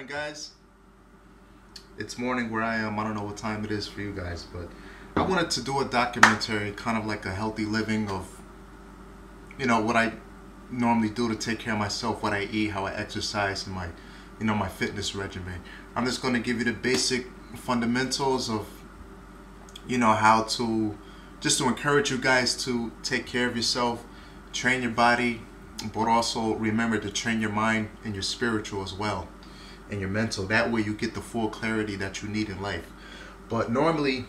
morning, guys. It's morning where I am. I don't know what time it is for you guys, but I wanted to do a documentary, kind of like a healthy living of, what I normally do to take care of myself, what I eat, how I exercise, and my fitness regimen. I'm just going to give you the basic fundamentals of, how to, just to encourage you guys to take care of yourself, train your body, but also remember to train your mind and your spiritual as well, and your mental. That way you get the full clarity that you need in life. But normally,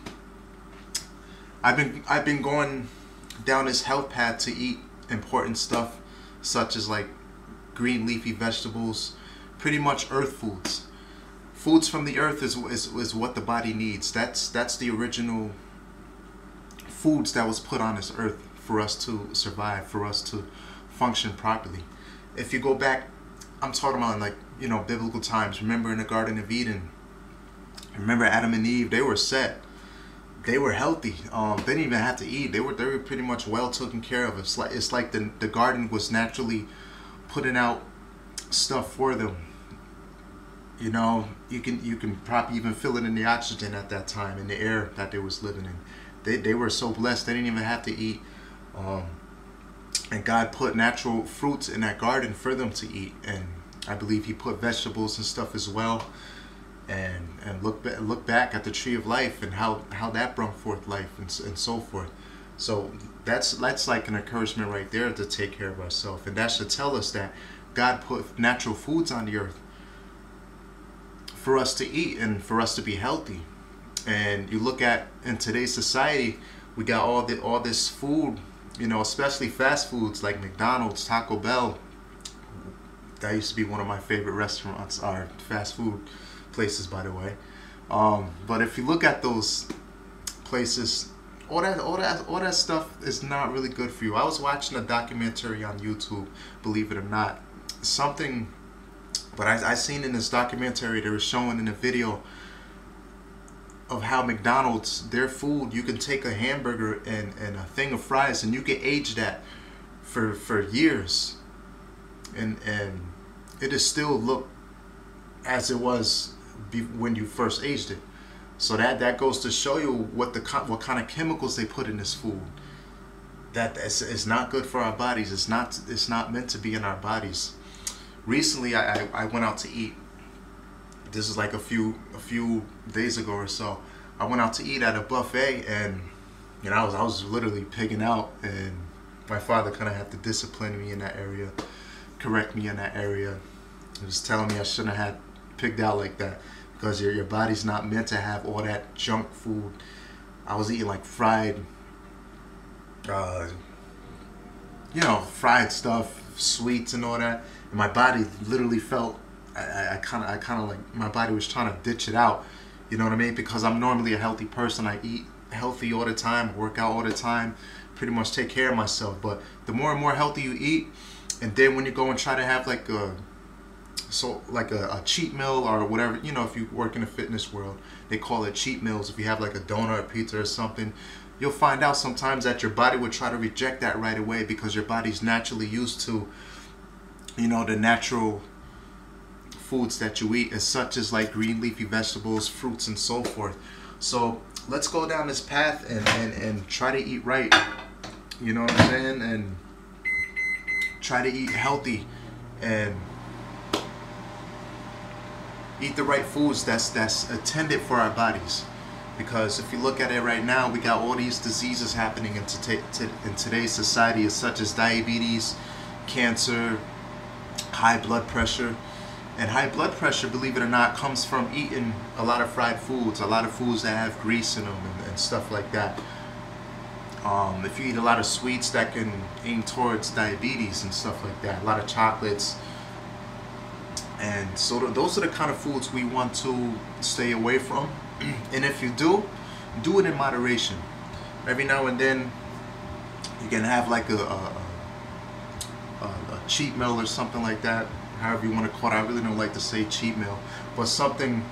I've been going down this health path to eat important stuff, such as like green leafy vegetables, pretty much earth foods. Foods from the earth is what the body needs. That's the original foods that was put on this earth for us to survive, for us to function properly. If you go back, I'm talking about like, biblical times. Remember in the Garden of Eden, remember Adam and Eve, they were set. They were healthy. They didn't even have to eat. They were pretty much well taken care of. It's like the garden was naturally putting out stuff for them. You can probably even feel it in the oxygen at that time, in the air that they was living in. They were so blessed. They didn't even have to eat. And God put natural fruits in that garden for them to eat, and I believe He put vegetables and stuff as well. And look back at the tree of life and how that brought forth life and so forth. So that's like an encouragement right there to take care of ourselves, and that should tell us that God put natural foods on the earth for us to eat and for us to be healthy. And you look at in today's society, we got all this food, especially fast foods like McDonald's, Taco Bell. That used to be one of my favorite restaurants, or fast food places, by the way. But if you look at those places, all that stuff is not really good for you. I was watching a documentary on YouTube, believe it or not, but I seen in this documentary, they were showing in a video of how McDonald's, their food, you can take a hamburger and a thing of fries and you can age that for years, and it is still look as it was when you first aged it. So that goes to show you what kind of chemicals they put in this food. That is not good for our bodies. It's not meant to be in our bodies. Recently, I went out to eat. This is like a few days ago or so. I went out to eat at a buffet, and I was literally pigging out, and my father kind of had to discipline me in that area, correct me in that area. He was telling me I shouldn't have pigged out like that, because your body's not meant to have all that junk food. I was eating like fried stuff, sweets and all that, and my body literally felt, I kind of like, my body was trying to ditch it out. You know what I mean? Because I'm normally a healthy person. I eat healthy all the time, work out all the time, pretty much take care of myself. But the more and more healthy you eat, and then when you go and try to have like a cheat meal or whatever, if you work in the fitness world, they call it cheat meals. If you have like a donut or pizza or something, you'll find out sometimes that your body would try to reject that right away, because your body's naturally used to, the natural foods that you eat, as such as like green leafy vegetables, fruits, and so forth. So let's go down this path and try to eat right. You know what I'm saying? And try to eat healthy and eat the right foods that's intended for our bodies. Because if you look at it right now, we got all these diseases happening in today's society, such as diabetes, cancer, high blood pressure. And high blood pressure, believe it or not, comes from eating a lot of fried foods, a lot of foods that have grease in them and stuff like that. If you eat a lot of sweets, that can aim towards diabetes and stuff like that. A lot of chocolates. And so those are the kind of foods we want to stay away from. And if you do it in moderation. Every now and then you can have like a cheat meal or something like that, however you want to call it. I really don't like to say cheat meal, but something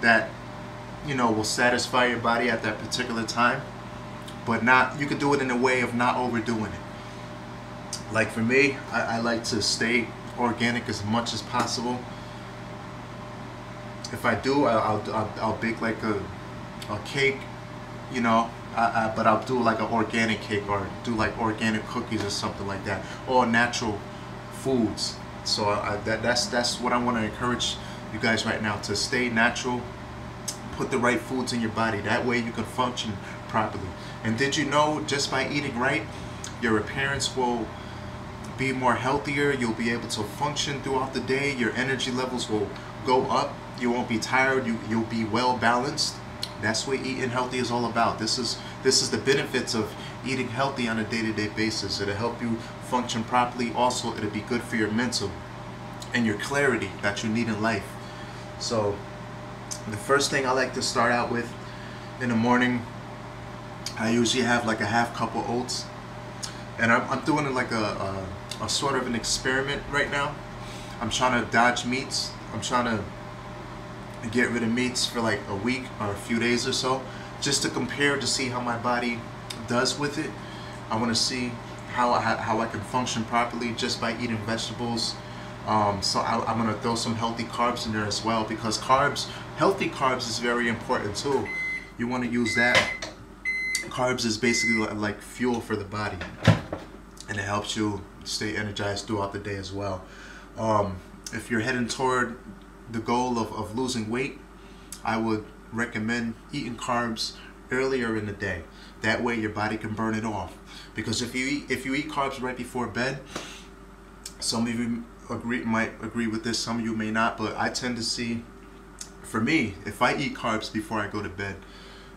that will satisfy your body at that particular time, but you could do it in a way of not overdoing it. Like for me, I like to stay organic as much as possible. If I do, I'll bake like a cake, you know. But I'll do like an organic cake, or do like organic cookies or something like that, or natural foods. So that's what I want to encourage you guys right now, to stay natural, put the right foods in your body. That way you can function properly. And did you know, just by eating right, your appearance will be more healthier. You'll be able to function throughout the day. Your energy levels will go up. You won't be tired. You'll be well balanced. That's what eating healthy is all about. This is the benefits of eating healthy on a day-to-day basis. It'll help you function properly. Also, it'll be good for your mental and your clarity that you need in life. So the first thing I like to start out with in the morning, I usually have like a half cup of oats. And I'm doing it like a sort of an experiment right now. I'm trying to dodge meats. I'm trying to get rid of meats for like a week or a few days or so, just to compare, to see how my body does with it. I want to see how I can function properly just by eating vegetables. So I'm going to throw some healthy carbs in there as well, because healthy carbs is very important too. You want to use that. Carbs is basically like fuel for the body, and it helps you stay energized throughout the day as well. If you're heading toward the goal of losing weight, I would recommend eating carbs earlier in the day. That way your body can burn it off. Because if you eat carbs right before bed, some of you might agree with this, some of you may not, but I tend to see, for me, if I eat carbs before I go to bed,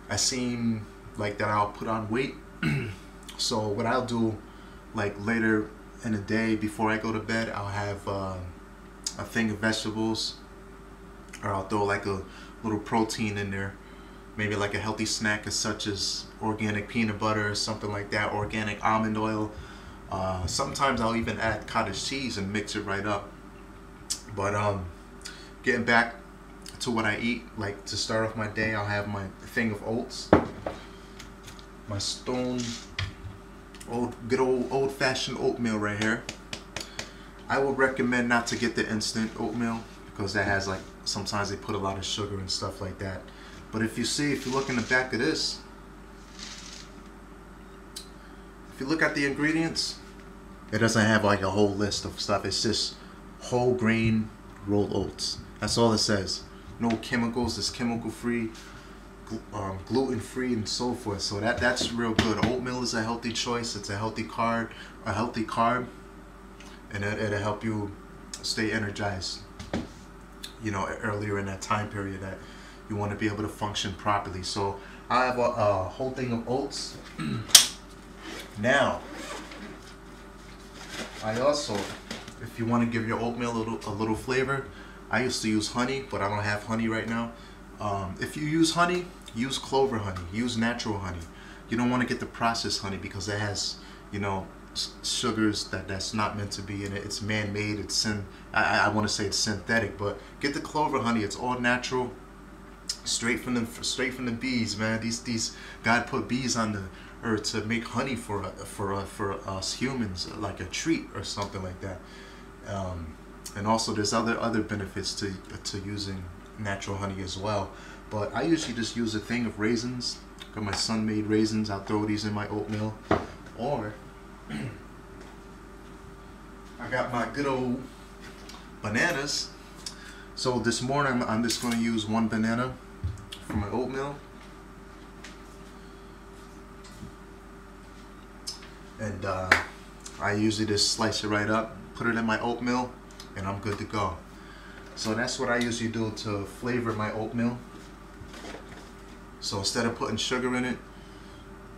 I seem like that I'll put on weight. So what I'll do, like later in the day before I go to bed, I'll have a thing of vegetables, or I'll throw like a little protein in there, maybe like a healthy snack as such as organic peanut butter or something like that, organic almond oil. Sometimes I'll even add cottage cheese and mix it right up. But getting back to what I eat, like to start off my day, I'll have my thing of oats, my good old-fashioned oatmeal right here. I would recommend not to get the instant oatmeal, because that has like, sometimes they put a lot of sugar and stuff like that. But if you look in the back of this, if you look at the ingredients, it doesn't have like a whole list of stuff. It's just whole grain rolled oats. That's all it says. No chemicals. It's chemical free, gluten free, and so forth. So that's real good. Oatmeal is a healthy choice. It's a healthy carb, and it'll help you stay energized, you know, earlier in that time period that you want to be able to function properly. So I have a whole thing of oats. Now, I also, if you want to give your oatmeal a little flavor, I used to use honey, but I don't have honey right now. If you use honey, use clover honey, use natural honey. You don't want to get the processed honey, because it has, you know, sugars that's not meant to be in it. It's man-made. I want to say it's synthetic, but get the clover honey. It's all natural, straight from the bees, man. These God put bees on the earth to make honey for us humans, like a treat or something like that. And also there's other benefits to using natural honey as well. But I usually just use a thing of raisins. Got my sun-made raisins. I'll throw these in my oatmeal, or I got my good old bananas. So this morning I'm just going to use one banana for my oatmeal, and I usually just slice it right up, put it in my oatmeal, and I'm good to go. So that's what I usually do to flavor my oatmeal. So instead of putting sugar in it,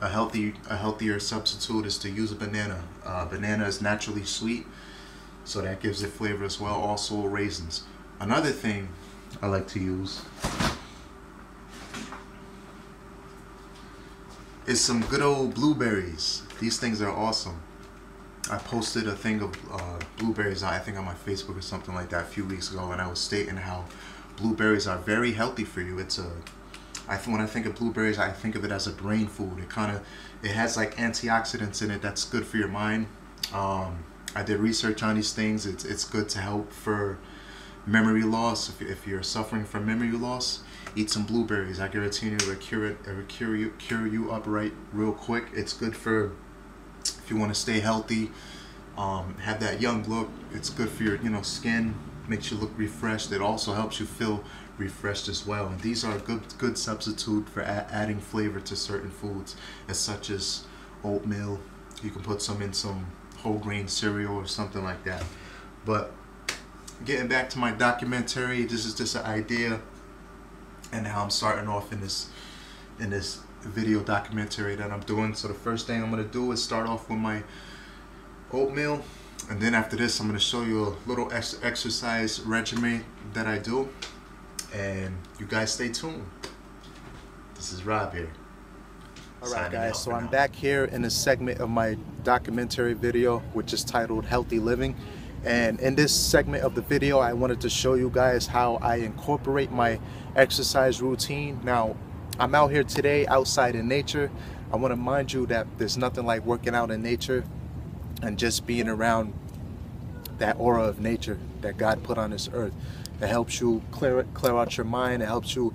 a healthier substitute is to use a banana. Banana is naturally sweet, so that gives it flavor as well. Also raisins. Another thing I like to use is some good old blueberries. These things are awesome. I posted a thing of blueberries, I think on my Facebook or something like that a few weeks ago, and I was stating how blueberries are very healthy for you. When I think of blueberries, I think of it as a brain food. It has like antioxidants in it that's good for your mind. I did research on these things. It's good to help for memory loss. If you're suffering from memory loss, eat some blueberries. I guarantee you it'll cure you up right real quick. It's good for if you want to stay healthy, have that young look. It's good for your skin. Makes you look refreshed. It also helps you feel refreshed as well. And these are a good substitute for adding flavor to certain foods, as such as oatmeal. You can put some in some whole grain cereal or something like that. But getting back to my documentary, this is just an idea, and how I'm starting off in this video documentary that I'm doing. So the first thing I'm gonna do is start off with my oatmeal, and then after this I'm gonna show you a little exercise regimen that I do, and you guys stay tuned. This is Rob here. Alright guys, so I'm back here in a segment of my documentary video, which is titled Healthy Living. And in this segment of the video, I wanted to show you guys how I incorporate my exercise routine. Now, I'm out here today outside in nature. I want to remind you that there's nothing like working out in nature and just being around that aura of nature that God put on this earth. It helps you clear out your mind. It helps you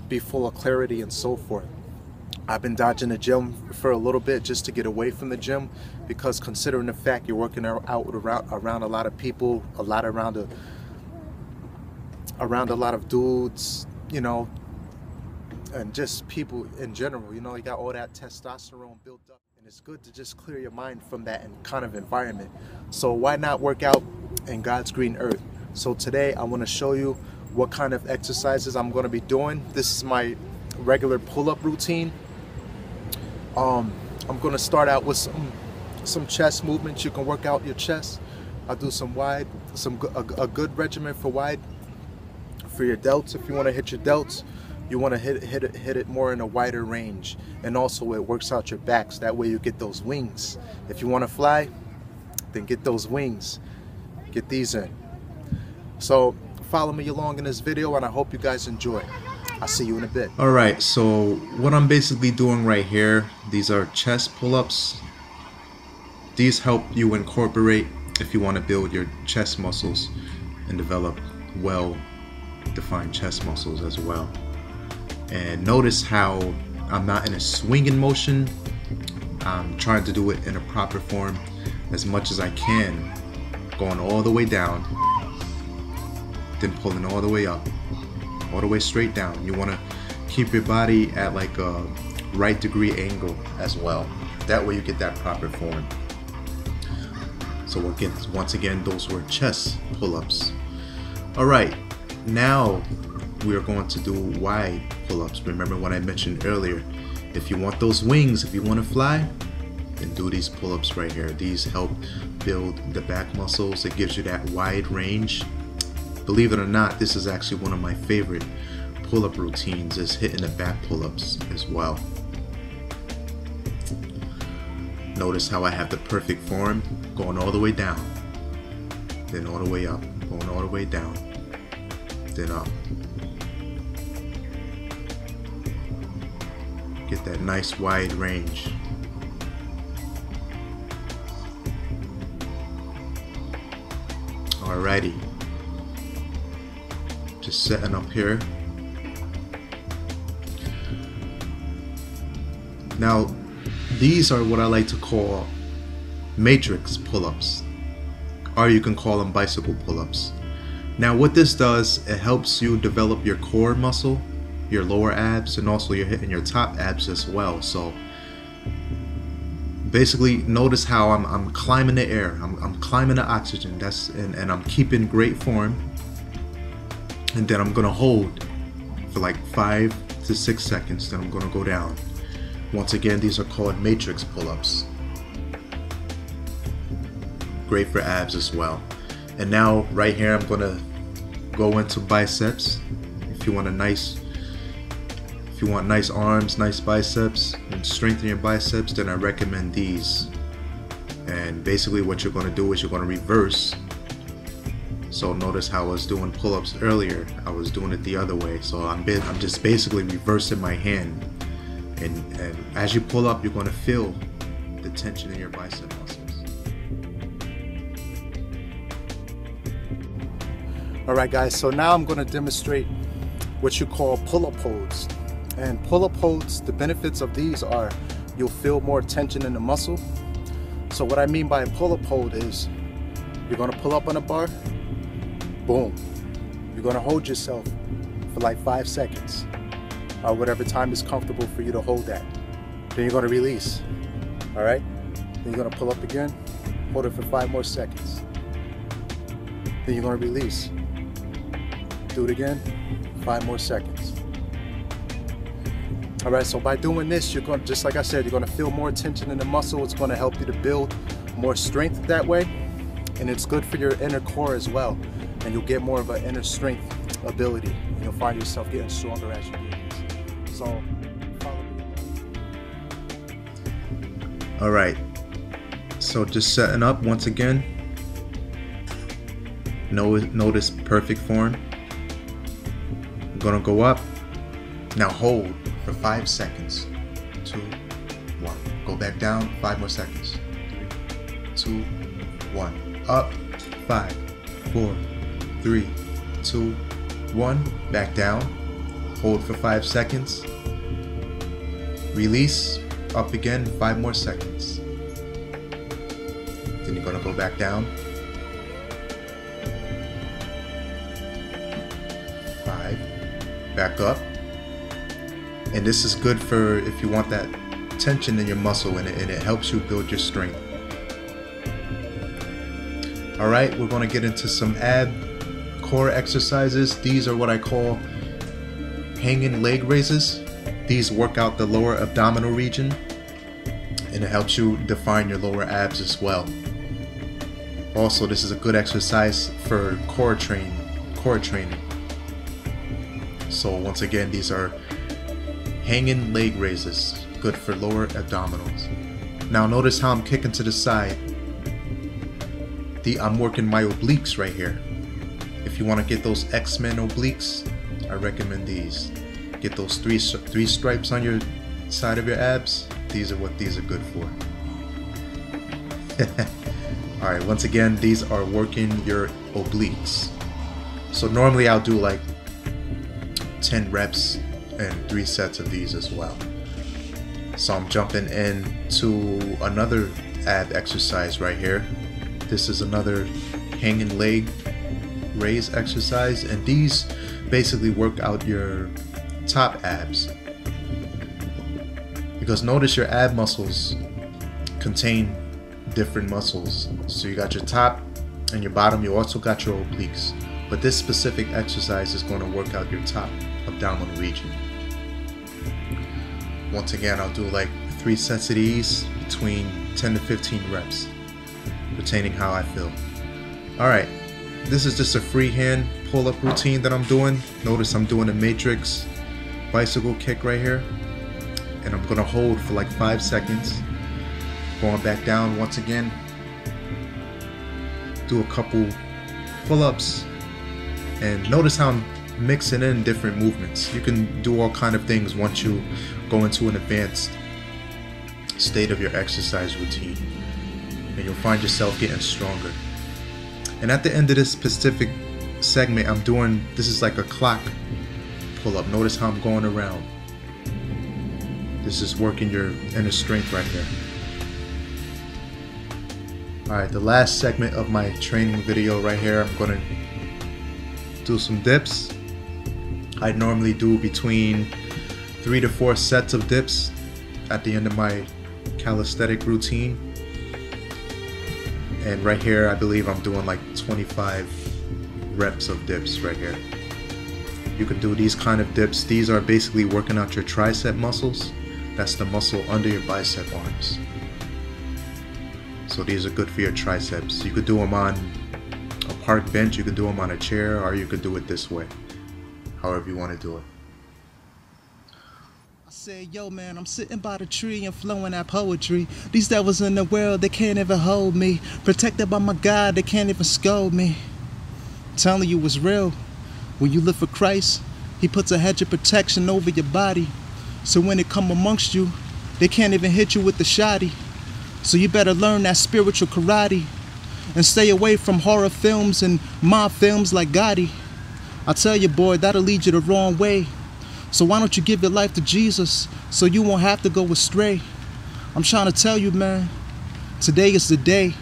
be full of clarity and so forth. I've been dodging the gym for a little bit just to get away from the gym, because considering the fact you're working out around a lot of people, around a lot of dudes, and just people in general, you got all that testosterone built up, and it's good to just clear your mind from that kind of environment. So why not work out in God's green earth? So today I want to show you what kind of exercises I'm going to be doing. This is my regular pull-up routine. I'm going to start out with some chest movements. You can work out your chest. I'll do some wide, a good regimen for wide, for your delts. If you want to hit your delts, you want to hit it more in a wider range, and also it works out your backs. That way you get those wings. If you want to fly, then get those wings. Get these in. So follow me along in this video, and I hope you guys enjoy. I'll see you in a bit. Alright, so what I'm basically doing right here, these are chest pull-ups. These help you incorporate if you want to build your chest muscles and develop well-defined chest muscles as well. And notice how I'm not in a swinging motion. I'm trying to do it in a proper form as much as I can, going all the way down, then pulling all the way up, all the way straight down. You want to keep your body at like a right degree angle as well. That way you get that proper form. So once again, those were chest pull-ups. Alright, now we are going to do wide pull-ups. Remember what I mentioned earlier. If you want those wings, if you want to fly, then do these pull-ups right here. These help build the back muscles. It gives you that wide range. Believe it or not, this is actually one of my favorite pull-up routines, is hitting the back pull-ups as well. Notice how I have the perfect form, going all the way down, then all the way up, going all the way down, then up. Get that nice wide range. Alrighty. Just setting up here. Now, these are what I like to call matrix pull-ups, or you can call them bicycle pull-ups. Now what this does, it helps you develop your core muscle, your lower abs, and also you're hitting your top abs as well. So basically notice how I'm climbing the air, I'm climbing the oxygen, and I'm keeping great form. And then I'm gonna hold for like 5 to 6 seconds, then I'm gonna go down. Once again, these are called matrix pull-ups. Great for abs as well. And now right here I'm gonna go into biceps. If you want nice arms, nice biceps, and strengthen your biceps, then I recommend these. And basically what you're gonna do is you're gonna reverse. So notice how I was doing pull-ups earlier, I was doing it the other way. So I'm just basically reversing my hand. And as you pull up, you're going to feel the tension in your bicep muscles. Alright guys, so now I'm going to demonstrate what you call pull-up holds. And pull-up holds, the benefits of these are you'll feel more tension in the muscle. So what I mean by a pull-up hold is you're going to pull up on a bar, boom. You're going to hold yourself for like 5 seconds or whatever time is comfortable for you to hold that. Then you're going to release. Alright? Then you're going to pull up again, hold it for 5 more seconds. Then you're going to release. Do it again, 5 more seconds. Alright, so by doing this, you're going to, just like I said, you're going to feel more tension in the muscle. It's going to help you to build more strength that way. And it's good for your inner core as well. And you'll get more of an inner strength ability. You'll find yourself getting stronger as you do this. So, follow me. Alright, so just setting up once again. Notice perfect form. I'm gonna go up. Now hold for 5 seconds. 2, 1. Go back down, 5 more seconds. 3, 2, 1. Up, 5, 4, 3, 2, 1. Back down. Hold for 5 seconds. Release. Up again, 5 more seconds. Then you're gonna go back down. 5. Back up. And this is good for if you want that tension in your muscle, and it helps you build your strength. Alright, we're going to get into some ab core exercises. These are what I call hanging leg raises. These work out the lower abdominal region, and it helps you define your lower abs as well. Also, this is a good exercise for core training. So once again, these are hanging leg raises, good for lower abdominals. Now notice how I'm kicking to the side. I'm working my obliques right here. If you want to get those X-Men obliques, I recommend these. Get those three stripes on your side of your abs. These are what these are good for. Alright, once again, these are working your obliques. So normally I'll do like 10 reps and 3 sets of these as well. So I'm jumping into another ab exercise right here. This is another hanging leg raise exercise, and these basically work out your top abs, because notice your ab muscles contain different muscles. So you got your top and your bottom, you also got your obliques, but this specific exercise is going to work out your top abdominal region. Once again, I'll do like 3 sets of these between 10 to 15 reps, retaining how I feel. Alright, this is just a freehand pull-up routine that I'm doing. Notice I'm doing a matrix bicycle kick right here, and I'm going to hold for like 5 seconds. Going back down once again. Do a couple pull-ups, and notice how I'm mixing in different movements. You can do all kind of things once you go into an advanced state of your exercise routine, and you'll find yourself getting stronger. And at the end of this specific segment, I'm doing, this is like a clock pull-up. Notice how I'm going around. This is working your inner strength right here. Alright, the last segment of my training video right here, I'm going to do some dips. I normally do between 3 to 4 sets of dips at the end of my calisthenic routine. And right here, I believe I'm doing like 25 reps of dips right here. You can do these kind of dips. These are basically working out your tricep muscles. That's the muscle under your bicep arms. So these are good for your triceps. You could do them on a park bench, you could do them on a chair, or you could do it this way. However you want to do it. I said, yo man, I'm sitting by the tree and flowing that poetry. These devils in the world, they can't even hold me. Protected by my God, they can't even scold me. I'm telling you it's real. When you live for Christ, He puts a hedge of protection over your body. So when it come amongst you, they can't even hit you with the shotty. So you better learn that spiritual karate. and stay away from horror films and mob films like Gotti. I tell you, boy, that'll lead you the wrong way. So why don't you give your life to Jesus so you won't have to go astray? I'm trying to tell you, man, today is the day.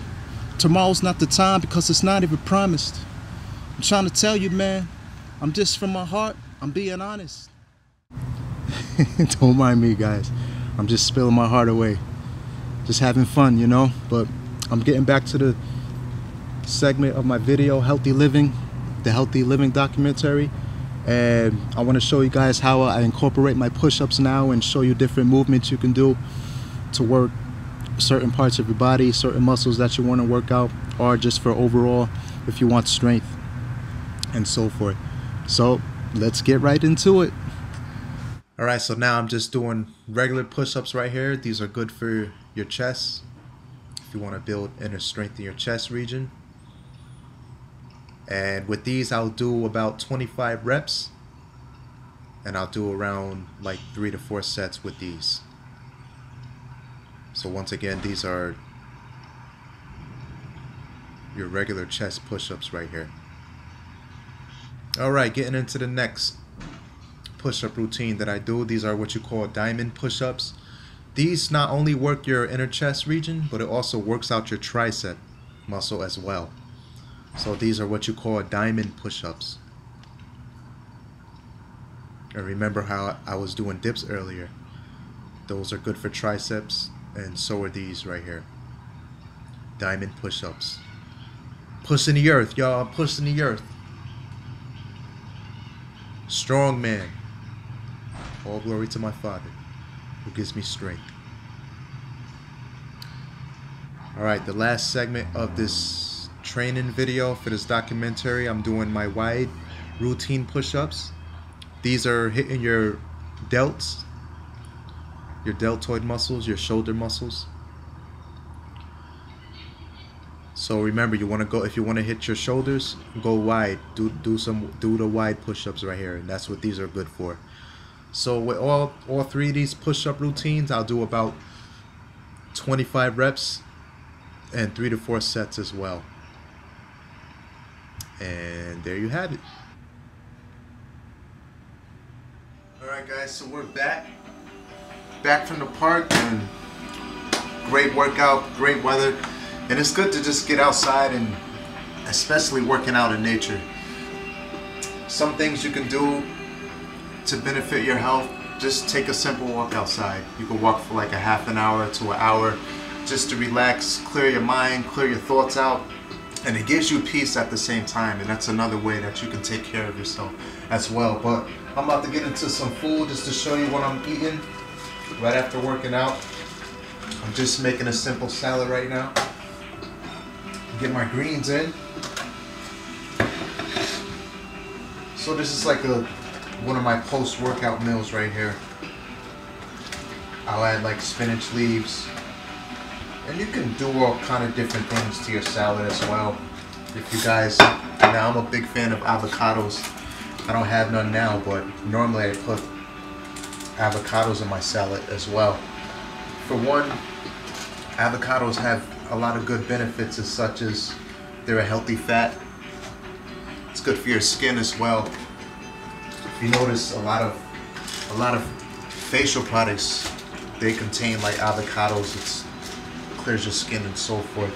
Tomorrow's not the time because it's not even promised. I'm trying to tell you, man, I'm just from my heart, I'm being honest. Don't mind me, guys. I'm just spilling my heart away. Just having fun, you know? But I'm getting back to the segment of my video, Healthy Living, the Healthy Living documentary. And I want to show you guys how I incorporate my push-ups now and show you different movements you can do to work certain parts of your body, certain muscles that you want to work out, or just for overall if you want strength and so forth. So let's get right into it. All right, so now I'm just doing regular push-ups right here. These are good for your chest if you want to build inner strength in your chest region. And with these, I'll do about 25 reps, and I'll do around like 3 to 4 sets with these. So once again, these are your regular chest push-ups right here. All right, getting into the next push-up routine that I do. These are what you call diamond push-ups. These not only work your inner chest region, but it also works out your tricep muscle as well. So these are what you call diamond push-ups. And remember how I was doing dips earlier. Those are good for triceps, and so are these right here. Diamond push-ups. Pushing the earth, y'all. Pushing the earth. Strong man. All glory to my Father, who gives me strength. Alright, the last segment of this training video for this documentary, I'm doing my wide routine push-ups. These are hitting your delts, your deltoid muscles, your shoulder muscles. So remember, you want to go, if you want to hit your shoulders, go wide. Do the wide push-ups right here, and that's what these are good for. So with all 3 of these push-up routines, I'll do about 25 reps and 3 to 4 sets as well. And there you have it. Alright guys, so we're back from the park, and great workout, great weather, and it's good to just get outside, and especially working out in nature. Some things you can do to benefit your health: just take a simple walk outside. You can walk for like a half an hour to an hour just to relax, clear your mind, clear your thoughts out, and it gives you peace at the same time, and that's another way that you can take care of yourself as well. But I'm about to get into some food just to show you what I'm eating right after working out. I'm just making a simple salad right now. Get my greens in. So this is like one of my post-workout meals right here. I'll add like spinach leaves, and you can do all kind of different things to your salad as well. If you guys, now I'm a big fan of avocados. I don't have none now, but normally I put avocados in my salad as well. For one, avocados have a lot of good benefits, as such as they're a healthy fat. It's good for your skin as well. If you notice, a lot of facial products, they contain like avocados. It clears your skin and so forth.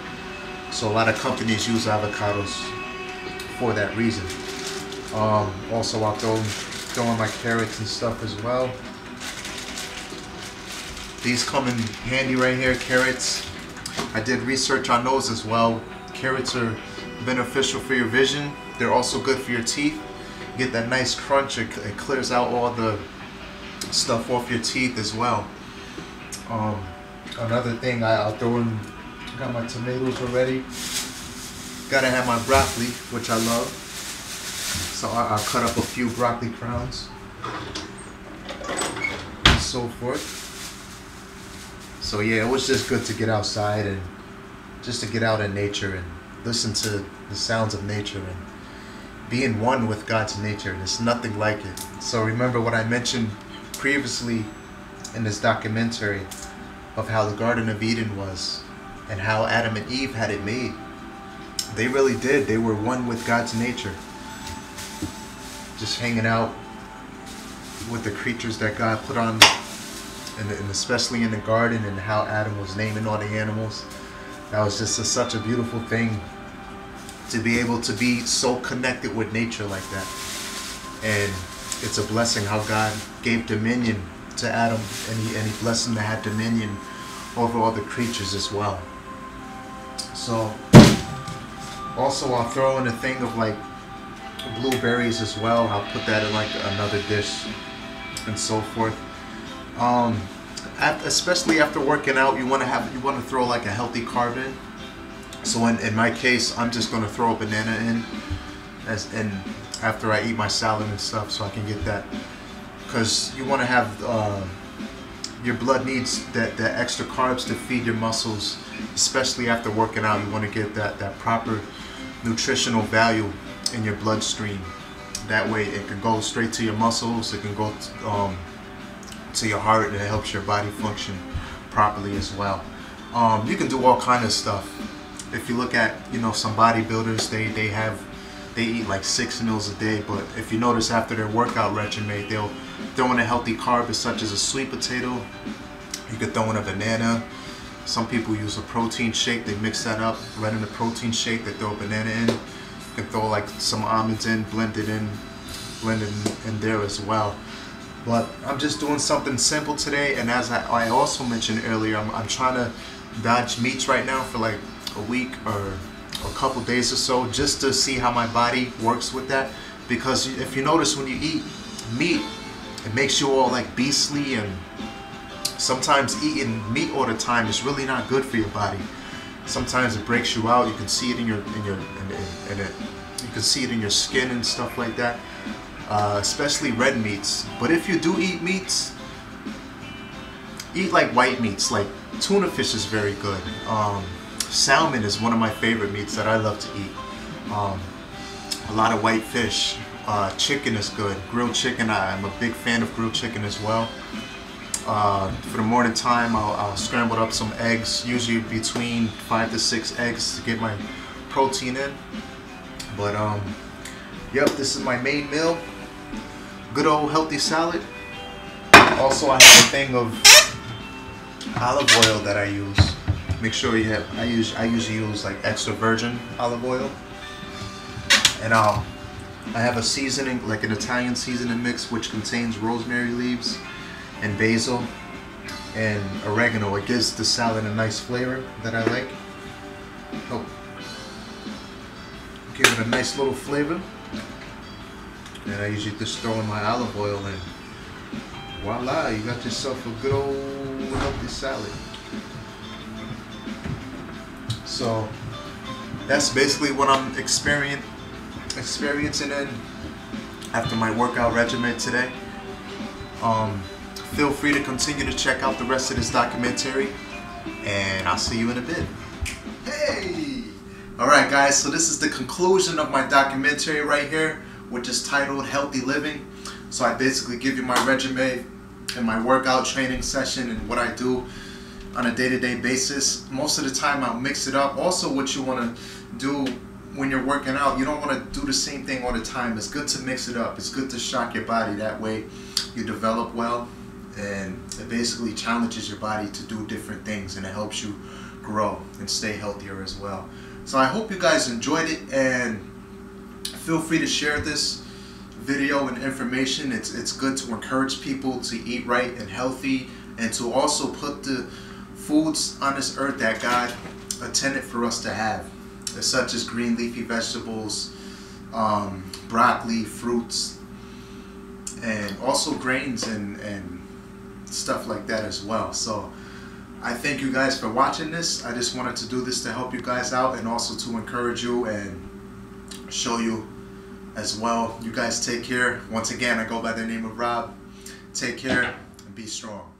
So a lot of companies use avocados for that reason. Also, I'll throw in my carrots and stuff as well. These come in handy right here, carrots. I did research on those as well. Carrots are beneficial for your vision. They're also good for your teeth. You get that nice crunch. It clears out all the stuff off your teeth as well. Another thing I'll throw in, got my tomatoes already. Gotta have my broccoli, which I love. So I'll cut up a few broccoli crowns and so forth. So yeah, it was just good to get outside and just to get out in nature and listen to the sounds of nature and be in one with God's nature. There's nothing like it. So remember what I mentioned previously in this documentary of how the Garden of Eden was and how Adam and Eve had it made. they really did. They were one with God's nature. Just hanging out with the creatures that God put on, and especially in the garden, and how Adam was naming all the animals. That was just such a beautiful thing, to be able to be so connected with nature like that. And it's a blessing how God gave dominion to Adam, and he blessed him to have dominion over all the creatures as well. So also I'll throw in a thing of like blueberries as well. I'll put that in like another dish and so forth. Especially after working out, you want to throw like a healthy carb in. So in my case, I'm just going to throw a banana in and after I eat my salad and stuff, so I can get that, because you want to have your blood needs that extra carbs to feed your muscles, especially after working out. You want to get that proper nutritional value in your bloodstream. That way it can go straight to your muscles, it can go to your heart, and it helps your body function properly as well. You can do all kind of stuff. If you look at, you know, some bodybuilders, they eat like 6 meals a day, but if you notice after their workout regimen, they'll throw in a healthy carb such as a sweet potato. You could throw in a banana. Some people use a protein shake, they mix that up, right in the protein shake, they throw a banana in. You can throw like some almonds in, blend it in there as well. But I'm just doing something simple today, and as I also mentioned earlier, I'm trying to dodge meats right now for like a week or a couple days or so, just to see how my body works with that. Because if you notice, when you eat meat, it makes you all like beastly, and sometimes eating meat all the time is really not good for your body. Sometimes it breaks you out. You can see it you can see it in your skin and stuff like that. Especially red meats. But if you do eat meats, eat like white meats. Like tuna fish is very good. Salmon is one of my favorite meats that I love to eat. A lot of white fish. Chicken is good. Grilled chicken, I'm a big fan of grilled chicken as well. For the morning time, I'll scramble up some eggs, usually between 5 to 6 eggs to get my protein in. But yep, this is my main meal. Good old healthy salad. Also, I have a thing of olive oil that I use. Make sure you have. I usually use like extra virgin olive oil. And I have a seasoning, like an Italian seasoning mix, which contains rosemary leaves and basil and oregano. It gives the salad a nice flavor that I like. Oh, give it a nice little flavor. And I usually just throw in my olive oil, and voila, you got yourself a good old healthy salad. So that's basically what I'm experiencing in after my workout regimen today. Feel free to continue to check out the rest of this documentary, and I'll see you in a bit. Hey! Alright guys, so this is the conclusion of my documentary right here, which is titled Healthy Living. So I basically give you my regimen and my workout training session and what I do on a day-to-day basis. Most of the time I'll mix it up. Also, what you want to do when you're working out, you don't want to do the same thing all the time. It's good to mix it up. It's good to shock your body. That way you develop well, and it basically challenges your body to do different things, and it helps you grow and stay healthier as well. So I hope you guys enjoyed it, and feel free to share this video and information. It's good to encourage people to eat right and healthy, and to also put the foods on this earth that God intended for us to have, such as green leafy vegetables, broccoli, fruits, and also grains and stuff like that as well. So I thank you guys for watching this. I just wanted to do this to help you guys out, and also to encourage you and show you as well. You guys take care. Once again, I go by the name of Rob. Take care and be strong.